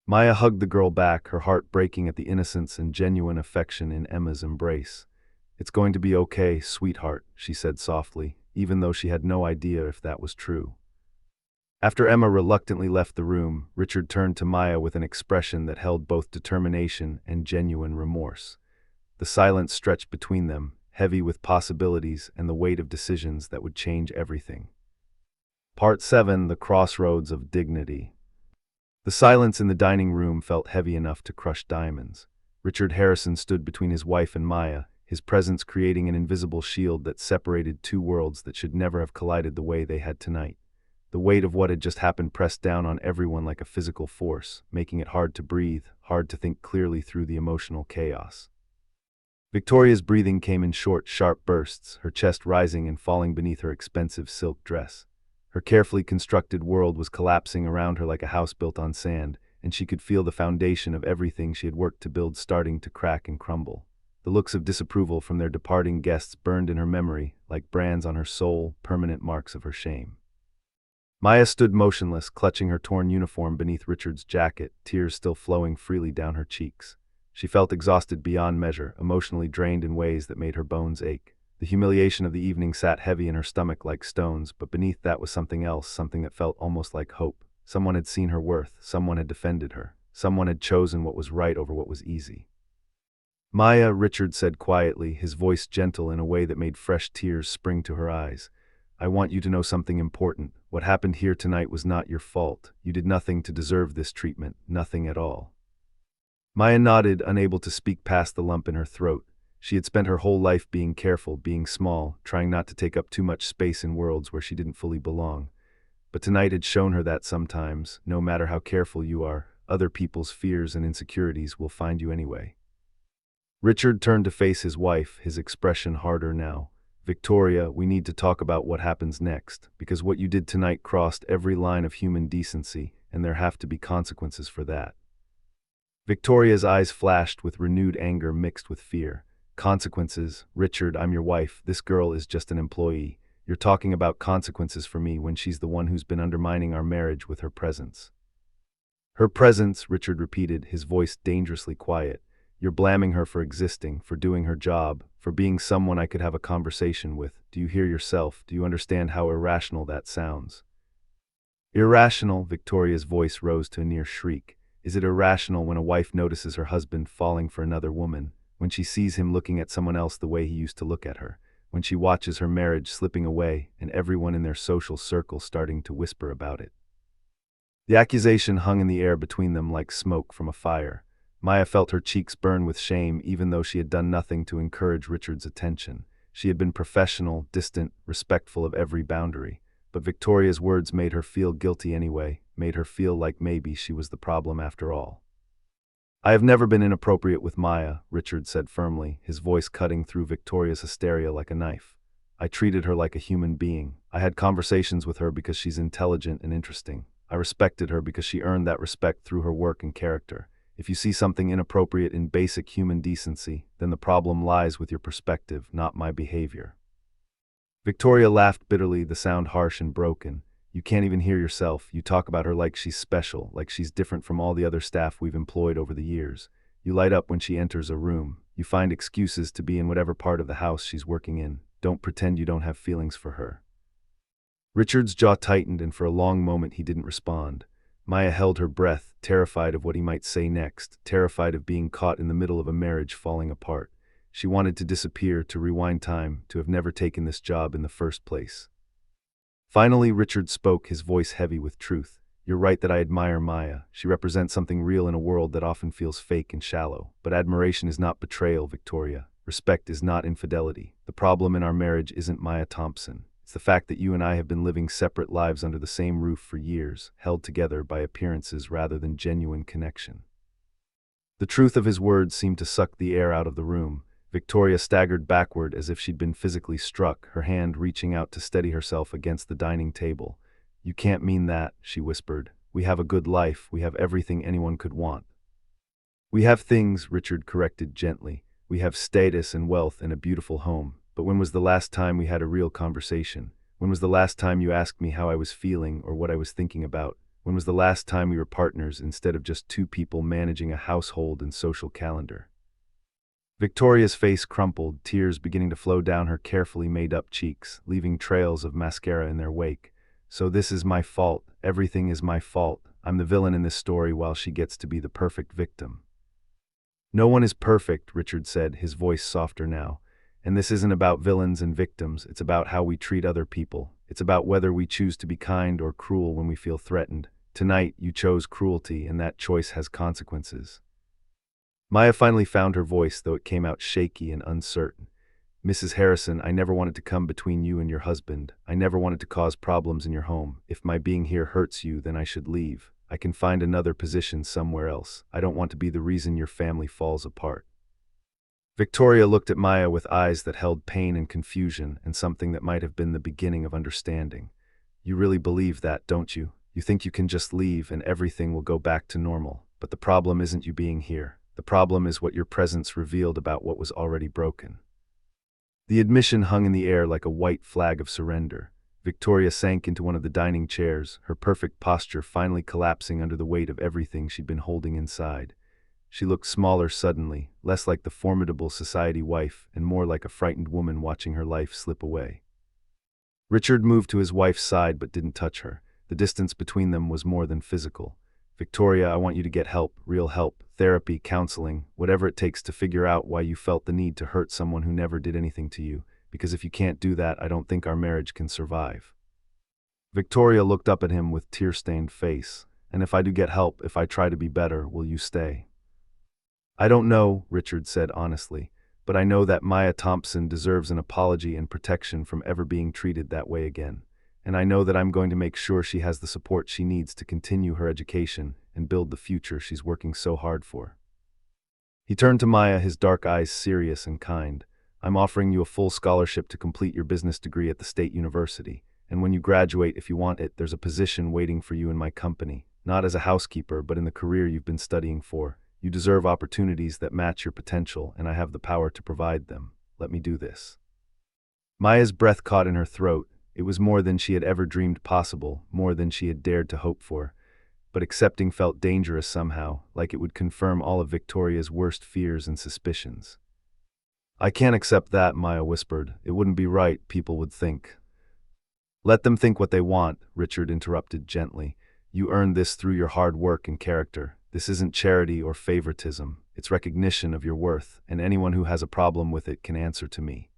Maya hugged the girl back, her heart breaking at the innocence and genuine affection in Emma's embrace. "It's going to be okay, sweetheart," she said softly, even though she had no idea if that was true. After Emma reluctantly left the room, Richard turned to Maya with an expression that held both determination and genuine remorse. The silence stretched between them, heavy with possibilities and the weight of decisions that would change everything. Part 7: The Crossroads of Dignity. The silence in the dining room felt heavy enough to crush diamonds. Richard Harrison stood between his wife and Maya, his presence creating an invisible shield that separated two worlds that should never have collided the way they had tonight. The weight of what had just happened pressed down on everyone like a physical force, making it hard to breathe, hard to think clearly through the emotional chaos. Victoria's breathing came in short, sharp bursts, her chest rising and falling beneath her expensive silk dress. Her carefully constructed world was collapsing around her like a house built on sand, and she could feel the foundation of everything she had worked to build starting to crack and crumble. The looks of disapproval from their departing guests burned in her memory, like brands on her soul, permanent marks of her shame. Maya stood motionless, clutching her torn uniform beneath Richard's jacket, tears still flowing freely down her cheeks. She felt exhausted beyond measure, emotionally drained in ways that made her bones ache. The humiliation of the evening sat heavy in her stomach like stones, but beneath that was something else, something that felt almost like hope. Someone had seen her worth, someone had defended her, someone had chosen what was right over what was easy. "Maya," Richard said quietly, his voice gentle in a way that made fresh tears spring to her eyes. "I want you to know something important. What happened here tonight was not your fault. You did nothing to deserve this treatment, nothing at all." Maya nodded, unable to speak past the lump in her throat. She had spent her whole life being careful, being small, trying not to take up too much space in worlds where she didn't fully belong. But tonight had shown her that sometimes, no matter how careful you are, other people's fears and insecurities will find you anyway. Richard turned to face his wife, his expression harder now. "Victoria, we need to talk about what happens next, because what you did tonight crossed every line of human decency, and there have to be consequences for that." Victoria's eyes flashed with renewed anger mixed with fear. "Consequences? Richard, I'm your wife. This girl is just an employee. You're talking about consequences for me when she's the one who's been undermining our marriage with her presence." "Her presence," Richard repeated, his voice dangerously quiet. "You're blaming her for existing, for doing her job, for being someone I could have a conversation with. Do you hear yourself? Do you understand how irrational that sounds?" "Irrational?" Victoria's voice rose to a near shriek. "Is it irrational when a wife notices her husband falling for another woman, when she sees him looking at someone else the way he used to look at her, when she watches her marriage slipping away and everyone in their social circle starting to whisper about it?" The accusation hung in the air between them like smoke from a fire. Maya felt her cheeks burn with shame even though she had done nothing to encourage Richard's attention. She had been professional, distant, respectful of every boundary. But Victoria's words made her feel guilty anyway, made her feel like maybe she was the problem after all. "I have never been inappropriate with Maya," Richard said firmly, his voice cutting through Victoria's hysteria like a knife. "I treated her like a human being. I had conversations with her because she's intelligent and interesting. I respected her because she earned that respect through her work and character. If you see something inappropriate in basic human decency, then the problem lies with your perspective, not my behavior." Victoria laughed bitterly, the sound harsh and broken. "You can't even hear yourself. You talk about her like she's special, like she's different from all the other staff we've employed over the years. You light up when she enters a room. You find excuses to be in whatever part of the house she's working in. Don't pretend you don't have feelings for her." Richard's jaw tightened, and for a long moment he didn't respond. Maya held her breath, terrified of what he might say next, terrified of being caught in the middle of a marriage falling apart. She wanted to disappear, to rewind time, to have never taken this job in the first place. Finally, Richard spoke, his voice heavy with truth. "You're right that I admire Maya. She represents something real in a world that often feels fake and shallow. But admiration is not betrayal, Victoria. Respect is not infidelity. The problem in our marriage isn't Maya Thompson. It's the fact that you and I have been living separate lives under the same roof for years, held together by appearances rather than genuine connection." The truth of his words seemed to suck the air out of the room. Victoria staggered backward as if she'd been physically struck, her hand reaching out to steady herself against the dining table. "You can't mean that," she whispered. "We have a good life. We have everything anyone could want." "We have things," Richard corrected gently. "We have status and wealth and a beautiful home. But when was the last time we had a real conversation? When was the last time you asked me how I was feeling or what I was thinking about? When was the last time we were partners instead of just two people managing a household and social calendar?" Victoria's face crumpled, tears beginning to flow down her carefully made-up cheeks, leaving trails of mascara in their wake. "So this is my fault. Everything is my fault. I'm the villain in this story while she gets to be the perfect victim." "No one is perfect," Richard said, his voice softer now. "And this isn't about villains and victims. It's about how we treat other people. It's about whether we choose to be kind or cruel when we feel threatened. Tonight, you chose cruelty, and that choice has consequences." Maya finally found her voice, though it came out shaky and uncertain. "Mrs. Harrison, I never wanted to come between you and your husband. I never wanted to cause problems in your home. If my being here hurts you, then I should leave. I can find another position somewhere else. I don't want to be the reason your family falls apart." Victoria looked at Maya with eyes that held pain and confusion and something that might have been the beginning of understanding. "You really believe that, don't you? You think you can just leave and everything will go back to normal. But the problem isn't you being here. The problem is what your presence revealed about what was already broken." The admission hung in the air like a white flag of surrender. Victoria sank into one of the dining chairs, her perfect posture finally collapsing under the weight of everything she'd been holding inside. She looked smaller suddenly, less like the formidable society wife and more like a frightened woman watching her life slip away. Richard moved to his wife's side but didn't touch her. The distance between them was more than physical. "Victoria, I want you to get help, real help, therapy, counseling, whatever it takes to figure out why you felt the need to hurt someone who never did anything to you, because if you can't do that, I don't think our marriage can survive." Victoria looked up at him with tear-stained face. "And if I do get help, if I try to be better, will you stay?" "I don't know," Richard said honestly, "but I know that Maya Thompson deserves an apology and protection from ever being treated that way again. And I know that I'm going to make sure she has the support she needs to continue her education and build the future she's working so hard for." He turned to Maya, his dark eyes serious and kind. "I'm offering you a full scholarship to complete your business degree at the state university. And when you graduate, if you want it, there's a position waiting for you in my company, not as a housekeeper, but in the career you've been studying for. You deserve opportunities that match your potential, and I have the power to provide them. Let me do this." Maya's breath caught in her throat. It was more than she had ever dreamed possible, more than she had dared to hope for. But accepting felt dangerous somehow, like it would confirm all of Victoria's worst fears and suspicions. "I can't accept that," Maya whispered. "It wouldn't be right, people would think." "Let them think what they want," Richard interrupted gently. "You earned this through your hard work and character. This isn't charity or favoritism. It's recognition of your worth, and anyone who has a problem with it can answer to me."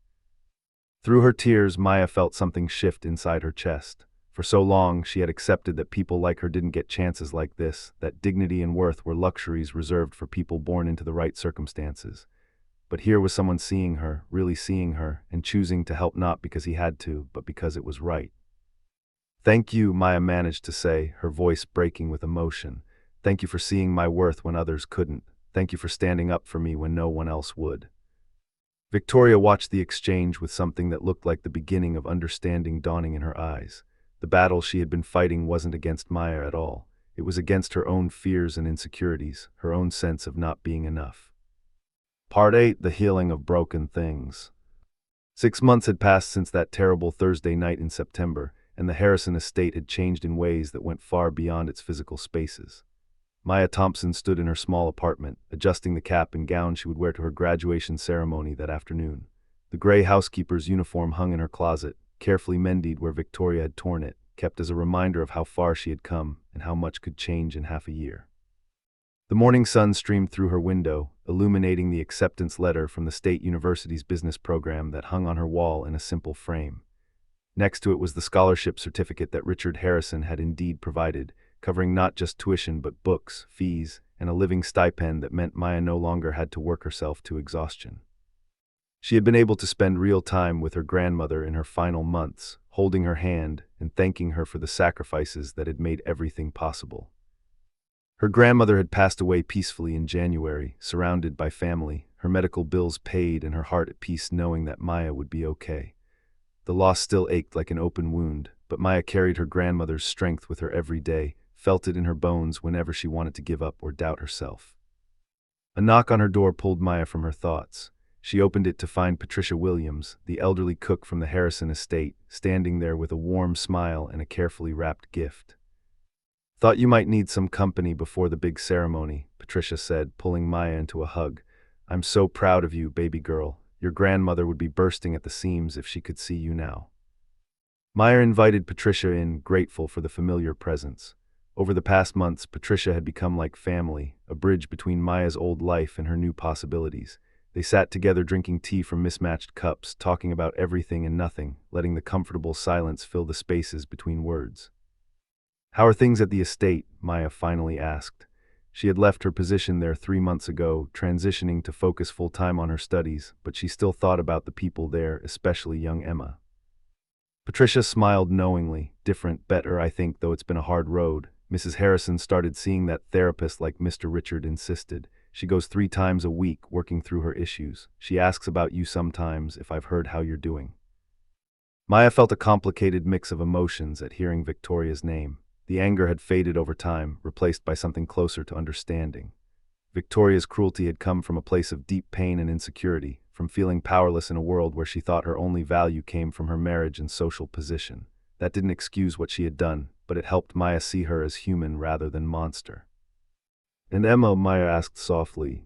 Through her tears, Maya felt something shift inside her chest. For so long, she had accepted that people like her didn't get chances like this, that dignity and worth were luxuries reserved for people born into the right circumstances. But here was someone seeing her, really seeing her, and choosing to help not because he had to, but because it was right. "Thank you," Maya managed to say, her voice breaking with emotion. "Thank you for seeing my worth when others couldn't. Thank you for standing up for me when no one else would." Victoria watched the exchange with something that looked like the beginning of understanding dawning in her eyes. The battle she had been fighting wasn't against Maya at all. It was against her own fears and insecurities, her own sense of not being enough. Part 8: The Healing of Broken Things. 6 months had passed since that terrible Thursday night in September, and the Harrison estate had changed in ways that went far beyond its physical spaces. Maya Thompson stood in her small apartment, adjusting the cap and gown she would wear to her graduation ceremony that afternoon. The gray housekeeper's uniform hung in her closet, carefully mended where Victoria had torn it, kept as a reminder of how far she had come and how much could change in half a year. The morning sun streamed through her window, illuminating the acceptance letter from the State University's business program that hung on her wall in a simple frame. Next to it was the scholarship certificate that Richard Harrison had indeed provided, covering not just tuition but books, fees, and a living stipend that meant Maya no longer had to work herself to exhaustion. She had been able to spend real time with her grandmother in her final months, holding her hand and thanking her for the sacrifices that had made everything possible. Her grandmother had passed away peacefully in January, surrounded by family, her medical bills paid and her heart at peace knowing that Maya would be okay. The loss still ached like an open wound, but Maya carried her grandmother's strength with her every day, felt it in her bones whenever she wanted to give up or doubt herself. A knock on her door pulled Maya from her thoughts. She opened it to find Patricia Williams, the elderly cook from the Harrison estate, standing there with a warm smile and a carefully wrapped gift. "Thought you might need some company before the big ceremony," Patricia said, pulling Maya into a hug. "I'm so proud of you, baby girl. Your grandmother would be bursting at the seams if she could see you now." Maya invited Patricia in, grateful for the familiar presence. Over the past months, Patricia had become like family, a bridge between Maya's old life and her new possibilities. They sat together drinking tea from mismatched cups, talking about everything and nothing, letting the comfortable silence fill the spaces between words. "How are things at the estate?" Maya finally asked. She had left her position there 3 months ago, transitioning to focus full-time on her studies, but she still thought about the people there, especially young Emma. Patricia smiled knowingly. "Different, better, I think, though it's been a hard road. Mrs. Harrison started seeing that therapist like Mr. Richard insisted. She goes 3 times a week, working through her issues. She asks about you sometimes, if I've heard how you're doing." Maya felt a complicated mix of emotions at hearing Victoria's name. The anger had faded over time, replaced by something closer to understanding. Victoria's cruelty had come from a place of deep pain and insecurity, from feeling powerless in a world where she thought her only value came from her marriage and social position. That didn't excuse what she had done, but it helped Maya see her as human rather than monster. "And Emma?" Maya asked softly.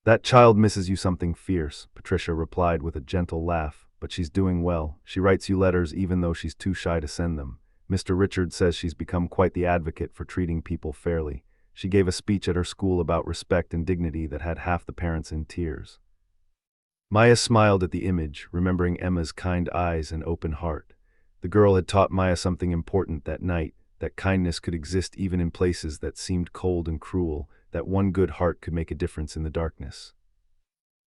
"That child misses you something fierce," Patricia replied with a gentle laugh, "but she's doing well. She writes you letters even though she's too shy to send them. Mr. Richard says she's become quite the advocate for treating people fairly. She gave a speech at her school about respect and dignity that had half the parents in tears." Maya smiled at the image, remembering Emma's kind eyes and open heart. The girl had taught Maya something important that night, that kindness could exist even in places that seemed cold and cruel, that one good heart could make a difference in the darkness.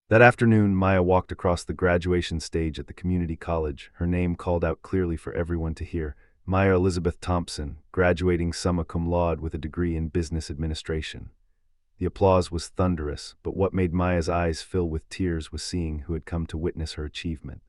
That afternoon, Maya walked across the graduation stage at the community college, her name called out clearly for everyone to hear. Maya Elizabeth Thompson, graduating summa cum laude with a degree in business administration. The applause was thunderous, but what made Maya's eyes fill with tears was seeing who had come to witness her achievement.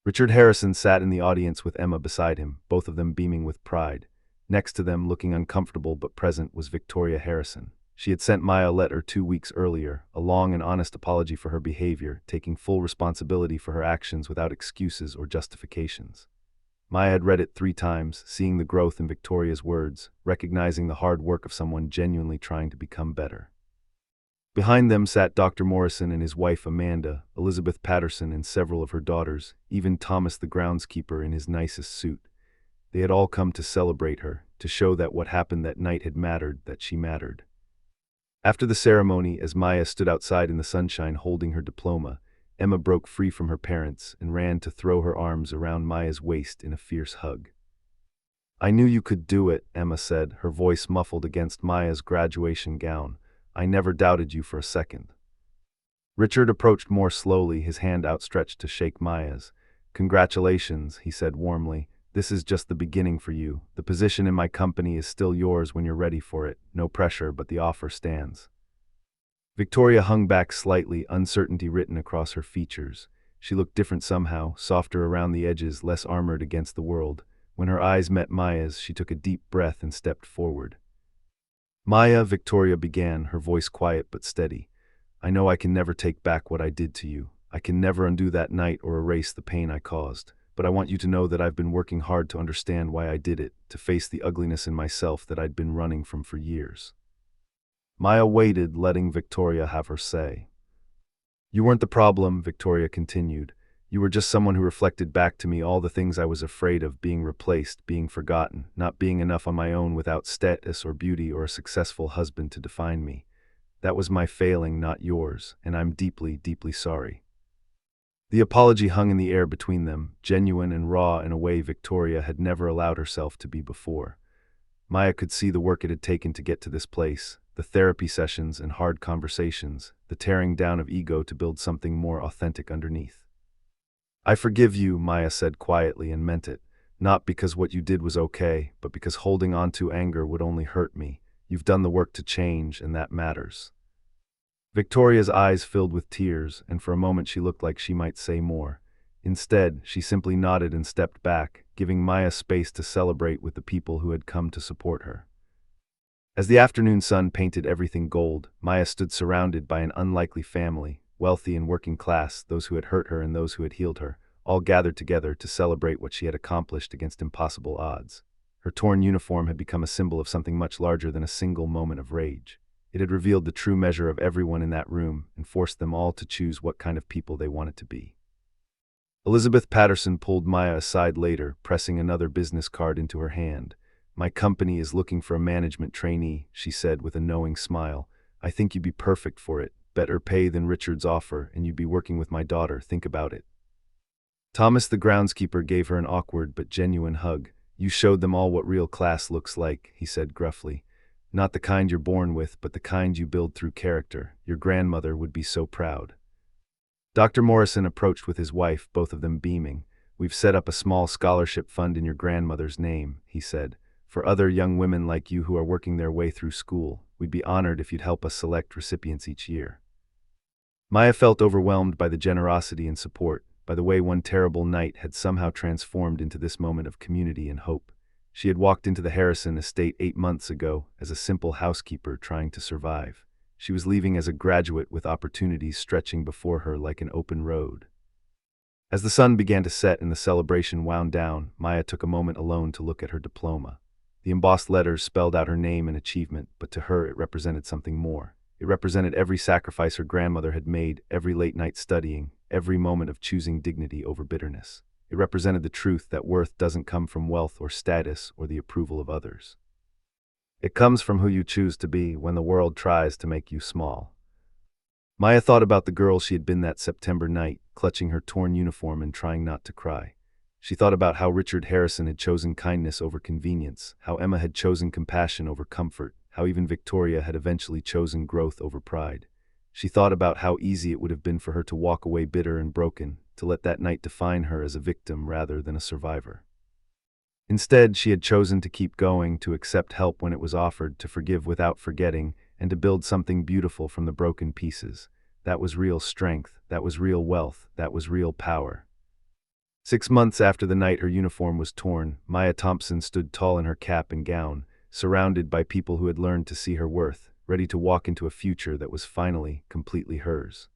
Richard Harrison sat in the audience with Emma beside him, both of them beaming with pride. Next to them, looking uncomfortable but present, was Victoria Harrison. She had sent Maya a letter 2 weeks earlier, a long and honest apology for her behavior, taking full responsibility for her actions without excuses or justifications. Maya had read it 3 times, seeing the growth in Victoria's words, recognizing the hard work of someone genuinely trying to become better. Behind them sat Dr. Morrison and his wife Amanda, Elizabeth Patterson and several of her daughters, even Thomas the groundskeeper in his nicest suit. They had all come to celebrate her, to show that what happened that night had mattered, that she mattered. After the ceremony, as Maya stood outside in the sunshine holding her diploma, Emma broke free from her parents and ran to throw her arms around Maya's waist in a fierce hug. "I knew you could do it," Emma said, her voice muffled against Maya's graduation gown. "I never doubted you for a second." Richard approached more slowly, his hand outstretched to shake Maya's. "Congratulations," he said warmly. "This is just the beginning for you. The position in my company is still yours when you're ready for it. No pressure, but the offer stands." Victoria hung back slightly, uncertainty written across her features. She looked different somehow, softer around the edges, less armored against the world. When her eyes met Maya's, she took a deep breath and stepped forward. "Maya," Victoria began, her voice quiet but steady, "I know I can never take back what I did to you. I can never undo that night or erase the pain I caused. But I want you to know that I've been working hard to understand why I did it, to face the ugliness in myself that I'd been running from for years." Maya waited, letting Victoria have her say. "You weren't the problem," Victoria continued. "You were just someone who reflected back to me all the things I was afraid of, being replaced, being forgotten, not being enough on my own without status or beauty or a successful husband to define me. That was my failing, not yours, and I'm deeply, deeply sorry." The apology hung in the air between them, genuine and raw in a way Victoria had never allowed herself to be before. Maya could see the work it had taken to get to this place, the therapy sessions and hard conversations, the tearing down of ego to build something more authentic underneath. "I forgive you," Maya said quietly, and meant it. "Not because what you did was okay, but because holding on to anger would only hurt me. You've done the work to change, and that matters." Victoria's eyes filled with tears, and for a moment she looked like she might say more. Instead, she simply nodded and stepped back, giving Maya space to celebrate with the people who had come to support her. As the afternoon sun painted everything gold, Maya stood surrounded by an unlikely family, wealthy and working class, those who had hurt her and those who had healed her, all gathered together to celebrate what she had accomplished against impossible odds. Her torn uniform had become a symbol of something much larger than a single moment of rage. It had revealed the true measure of everyone in that room and forced them all to choose what kind of people they wanted to be. Elizabeth Patterson pulled Maya aside later, pressing another business card into her hand. "My company is looking for a management trainee," she said with a knowing smile. "I think you'd be perfect for it. Better pay than Richard's offer, and you'd be working with my daughter. Think about it." Thomas the groundskeeper gave her an awkward but genuine hug. "You showed them all what real class looks like," he said gruffly. "Not the kind you're born with, but the kind you build through character. Your grandmother would be so proud." Dr. Morrison approached with his wife, both of them beaming. "We've set up a small scholarship fund in your grandmother's name," he said, "for other young women like you who are working their way through school. We'd be honored if you'd help us select recipients each year." Maya felt overwhelmed by the generosity and support, by the way one terrible night had somehow transformed into this moment of community and hope. She had walked into the Harrison estate 8 months ago as a simple housekeeper trying to survive. She was leaving as a graduate with opportunities stretching before her like an open road. As the sun began to set and the celebration wound down, Maya took a moment alone to look at her diploma. The embossed letters spelled out her name and achievement, but to her it represented something more. It represented every sacrifice her grandmother had made, every late night studying, every moment of choosing dignity over bitterness. It represented the truth that worth doesn't come from wealth or status or the approval of others. It comes from who you choose to be when the world tries to make you small. Maya thought about the girl she had been that September night, clutching her torn uniform and trying not to cry. She thought about how Richard Harrison had chosen kindness over convenience, how Emma had chosen compassion over comfort, how even Victoria had eventually chosen growth over pride. She thought about how easy it would have been for her to walk away bitter and broken, to let that night define her as a victim rather than a survivor. Instead, she had chosen to keep going, to accept help when it was offered, to forgive without forgetting, and to build something beautiful from the broken pieces. That was real strength, that was real wealth, that was real power. 6 months after the night her uniform was torn, Maya Thompson stood tall in her cap and gown, surrounded by people who had learned to see her worth, ready to walk into a future that was finally completely hers.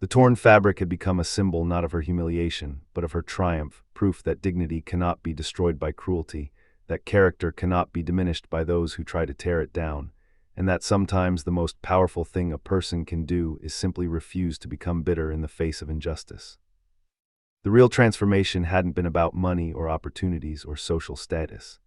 The torn fabric had become a symbol not of her humiliation, but of her triumph, proof that dignity cannot be destroyed by cruelty, that character cannot be diminished by those who try to tear it down, and that sometimes the most powerful thing a person can do is simply refuse to become bitter in the face of injustice. The real transformation hadn't been about money or opportunities or social status.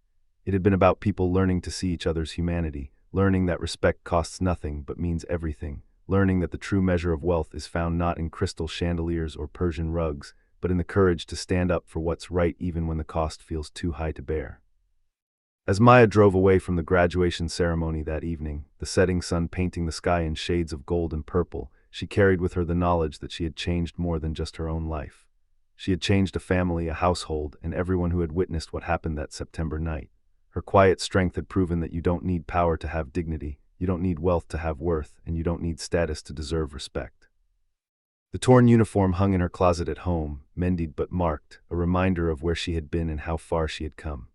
It had been about people learning to see each other's humanity, learning that respect costs nothing but means everything, learning that the true measure of wealth is found not in crystal chandeliers or Persian rugs, but in the courage to stand up for what's right even when the cost feels too high to bear. As Maya drove away from the graduation ceremony that evening, the setting sun painting the sky in shades of gold and purple, she carried with her the knowledge that she had changed more than just her own life. She had changed a family, a household, and everyone who had witnessed what happened that September night. Her quiet strength had proven that you don't need power to have dignity, you don't need wealth to have worth, and you don't need status to deserve respect. The torn uniform hung in her closet at home, mended but marked, a reminder of where she had been and how far she had come.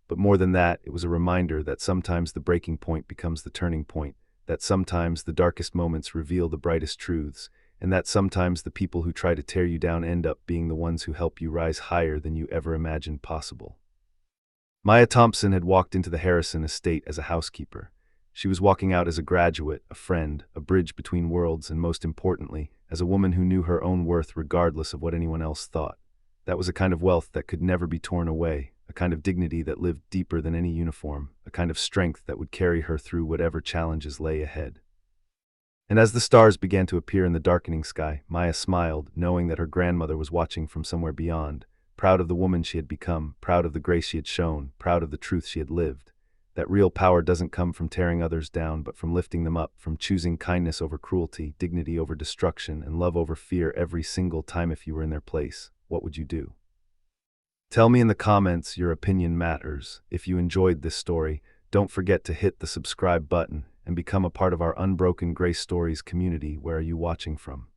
But more than that, it was a reminder that sometimes the breaking point becomes the turning point, that sometimes the darkest moments reveal the brightest truths, and that sometimes the people who try to tear you down end up being the ones who help you rise higher than you ever imagined possible. Maya Thompson had walked into the Harrison estate as a housekeeper. She was walking out as a graduate, a friend, a bridge between worlds, and most importantly, as a woman who knew her own worth regardless of what anyone else thought. That was a kind of wealth that could never be torn away, a kind of dignity that lived deeper than any uniform, a kind of strength that would carry her through whatever challenges lay ahead. And as the stars began to appear in the darkening sky, Maya smiled, knowing that her grandmother was watching from somewhere beyond, proud of the woman she had become, proud of the grace she had shown, proud of the truth she had lived. that real power doesn't come from tearing others down, but from lifting them up, from choosing kindness over cruelty, dignity over destruction, and love over fear every single time. If you were in their place, what would you do? Tell me in the comments, your opinion matters. If you enjoyed this story, don't forget to hit the subscribe button and become a part of our Unbroken Grace Stories community. Where are you watching from?